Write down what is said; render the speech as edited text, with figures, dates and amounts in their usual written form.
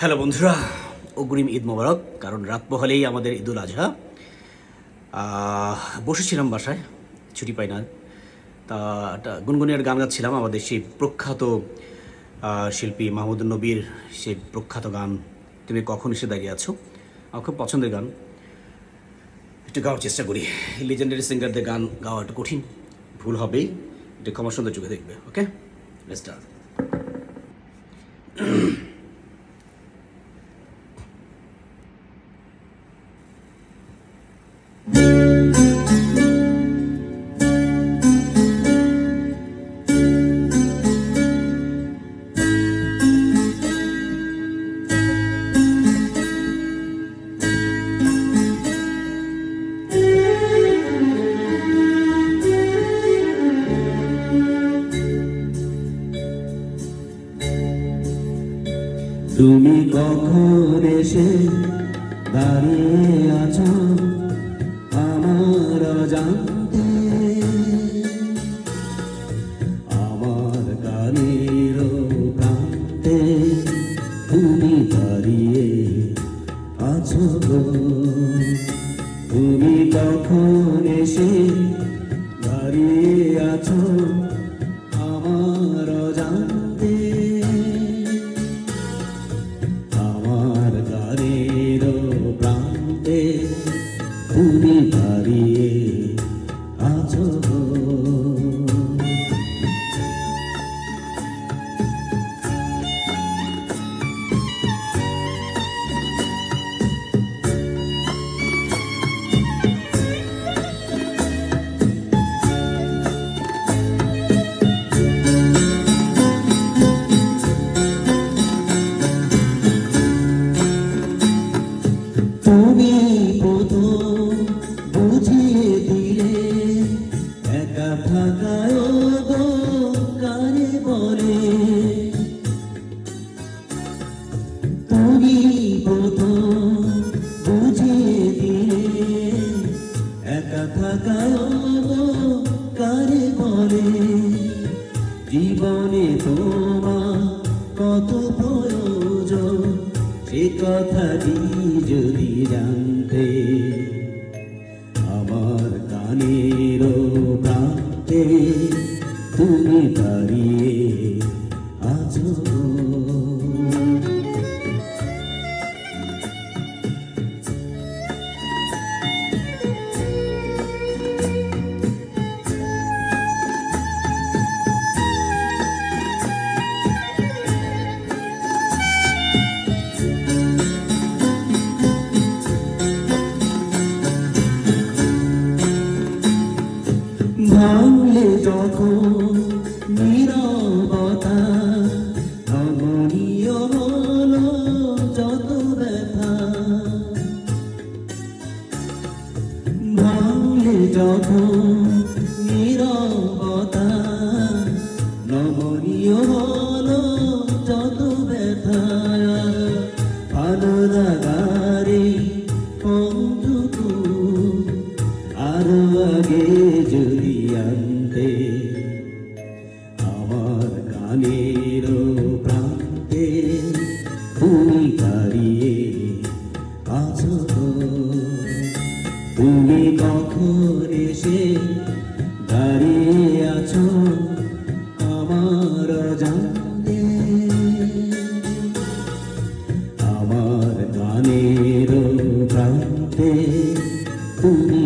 Hello বন্ধুরা, অগ্রিম ঈদ মোবারক। কারণ রাত পোহালেই আমাদের ঈদুল আজহা। বসেছিলাম বাসায়, ছুটি পাই না, তা একটা গুনগুনিয়ার গান গাচ্ছিলাম আমাদের সেই প্রখ্যাত শিল্পী মাহমুদুর নবীর সেই প্রখ্যাত গান তুমি কখন এসে দাঁড়িয়ে আছো। আমার খুব পছন্দের গান, একটু গাওয়ার চেষ্টা করি। লিজেন্ডারি সিঙ্গারদের গান গাওয়া একটু কঠিন, ভুল হবেই, একটু ক্ষমা সুন্দর চোখে দেখবে। ওকে, লেটস স্টার্ট। তুমি কখন এসে দাঁড়িয়ে আছো আমার অজান্তে, আমার গানের প্রান্তে তুমি দাঁড়িয়ে আছো গো। তুমি কখন এসে দাঁড়িয়ে আছো আমার অজান্তে, আমার গানের প্রান্তে তুমি দাঁড়িয়ে আছো গো। তুমি প্রথম বুঝিয়ে দিলে একা থাকায় গো কারে বলে। তুমি প্রথম বুঝিয়ে দিলে একা থাকায় গো কারে বলে। জীবনে তোমার কত প্রয়োজন সে কথাটি যদি জানতে, আমার গানের প্রান্তে তুমি দাঁড়িয়ে আছো। ভাঙলে যখন নীরবতা নমনীয় হলো যত ব্যথা, ভাঙলে যখন নীরবতা নমনীয় হলো যত ব্যথা। ভালো লাগারে বন্ধুটু আরো আগে যদি আনতে, আমার গানের প্রান্তে তুমি দাঁড়িয়ে আছো গো। তুমি কখন এসে দাঁড়িয়ে আছো আমার অজান্তে, আমার গানের প্রান্তে তুমি